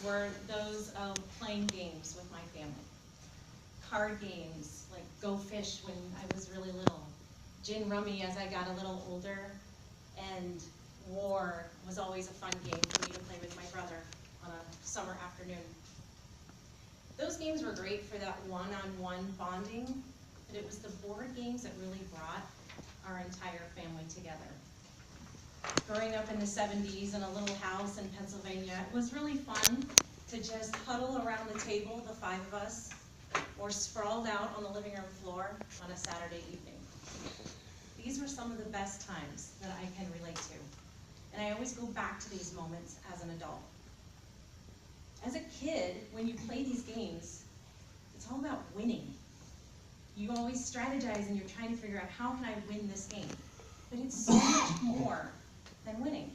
were those of playing games with my family. Card games, like Go Fish when I was really little, Gin Rummy as I got a little older, and War was always a fun game for me to play with my brother on a summer afternoon. Those games were great for that one-on-one bonding, but it was the board games that really brought our entire family together. Growing up in the 70s in a little house in Pennsylvania, it was really fun to just huddle around the table, the 5 of us, or sprawled out on the living room floor on a Saturday evening. These were some of the best times that I can relate to, and I always go back to these moments as an adult. As a kid, when you play these games, it's all about winning. You always strategize and you're trying to figure out, how can I win this game? But it's so much more than winning.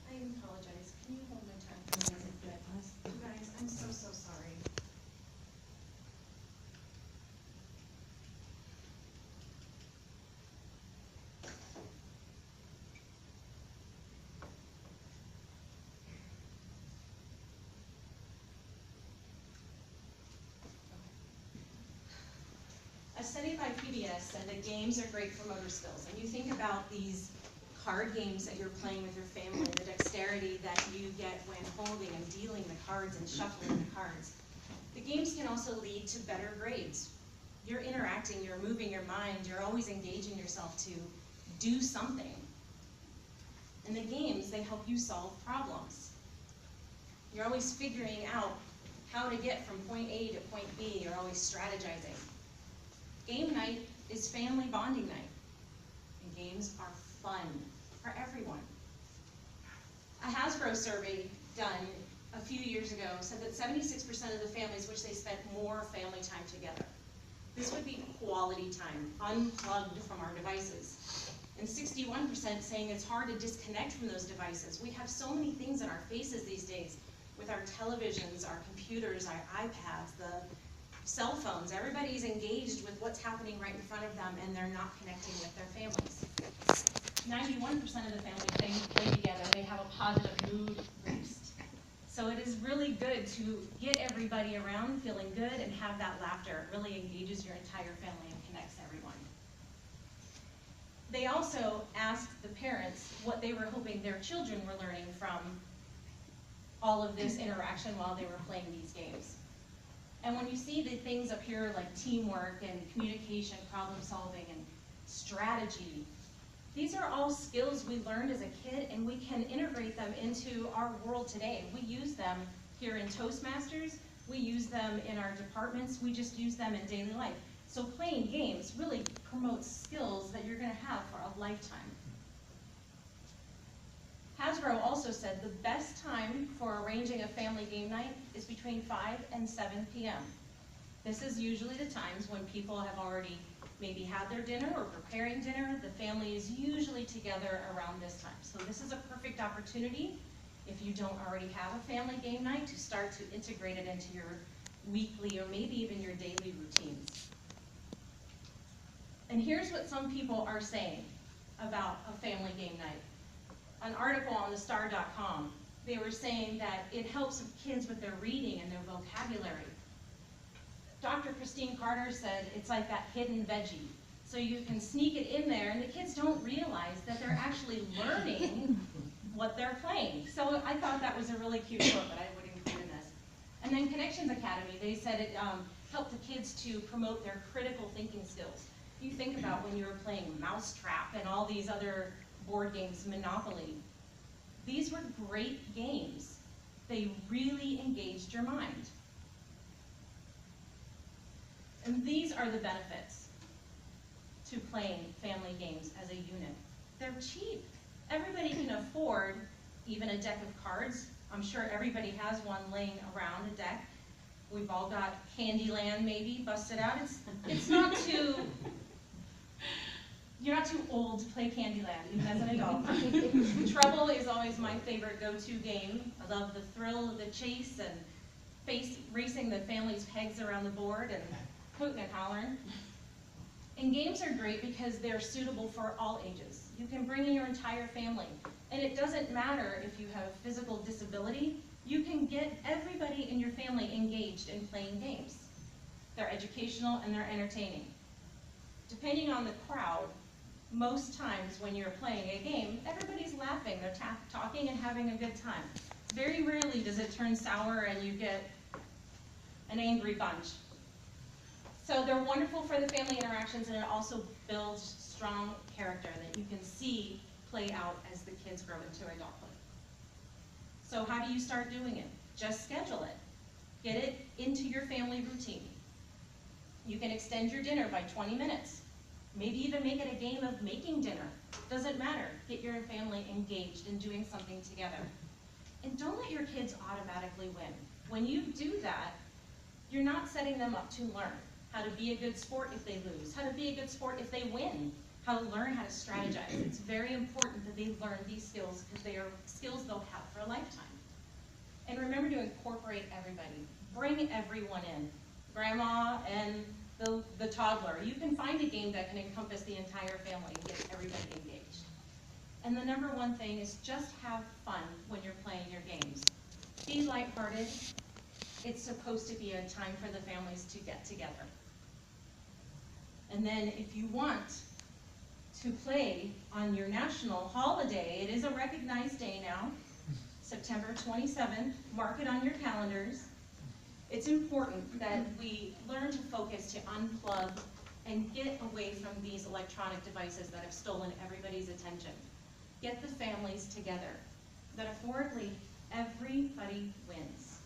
I apologize. Can you hold my time for a minute? You guys, I'm so sorry. A study by PBS said that games are great for motor skills. And you think about these card games that you're playing with your family, the dexterity that you get when holding and dealing the cards and shuffling the cards. The games can also lead to better grades. You're interacting, you're moving your mind, you're always engaging yourself to do something. And the games, they help you solve problems. You're always figuring out how to get from point A to point B. You're always strategizing. Game night is family bonding night, and games are fun for everyone. A Hasbro survey done a few years ago said that 76% of the families wish they spent more family time together. This would be quality time, unplugged from our devices. And 61% saying it's hard to disconnect from those devices. We have so many things in our faces these days with our televisions, our computers, our iPads, the cell phones. Everybody's engaged with what's happening right in front of them, and they're not connecting with their families. 91% of the families play together. They have a positive mood boost. So it is really good to get everybody around feeling good and have that laughter. It really engages your entire family and connects everyone. They also asked the parents what they were hoping their children were learning from all of this interaction while they were playing these games. And when you see the things up here like teamwork and communication, problem solving, and strategy, these are all skills we learned as a kid, and we can integrate them into our world today. We use them here in Toastmasters, we use them in our departments, we just use them in daily life. So playing games really promotes skills that you're going to have for a lifetime. Hasbro also said the best time for arranging a family game night is between 5 and 7 p.m. This is usually the times when people have already maybe had their dinner or preparing dinner. The family is usually together around this time. So this is a perfect opportunity, if you don't already have a family game night, to start to integrate it into your weekly or maybe even your daily routines. And here's what some people are saying about a family game night. An article on thestar.com, they were saying that it helps kids with their reading and their vocabulary. Dr. Christine Carter said it's like that hidden veggie. So you can sneak it in there, and the kids don't realize that they're actually learning what they're playing. So I thought that was a really cute quote that I would include in this. And then Connections Academy, they said it helped the kids to promote their critical thinking skills. You think about when you were playing Mousetrap and all these other board games, Monopoly. These were great games. They really engaged your mind. And these are the benefits to playing family games as a unit. They're cheap. Everybody can afford even a deck of cards. I'm sure everybody has one laying around, a deck. We've all got Candyland maybe busted out. It's not too, you're not too old to play Candyland, even as an adult. Trouble is always my favorite go-to game. I love the thrill of the chase and racing the family's pegs around the board and hooting and hollering. And games are great because they're suitable for all ages. You can bring in your entire family. And it doesn't matter if you have a physical disability, you can get everybody in your family engaged in playing games. They're educational and they're entertaining. Depending on the crowd, most times when you're playing a game, everybody's laughing, they're talking and having a good time. Very rarely does it turn sour and you get an angry bunch. So they're wonderful for the family interactions, and it also builds strong character that you can see play out as the kids grow into adulthood. So how do you start doing it? Just schedule it. Get it into your family routine. You can extend your dinner by 20 minutes. Maybe even make it a game of making dinner. Doesn't matter. Get your family engaged in doing something together. And don't let your kids automatically win. When you do that, you're not setting them up to learn how to be a good sport if they lose, how to be a good sport if they win, how to learn how to strategize. It's very important that they learn these skills because they are skills they'll have for a lifetime. And remember to incorporate everybody. Bring everyone in. Grandma and the toddler. You can find a game that can encompass the entire family and get everybody engaged. And the number one thing is just have fun when you're playing your games. Be lighthearted. It's supposed to be a time for the families to get together. And then if you want to play on your national holiday, it is a recognized day now, September 27th, mark it on your calendars. It's important that we learn to focus, to unplug, and get away from these electronic devices that have stolen everybody's attention. Get the families together. Metaphorically, everybody wins.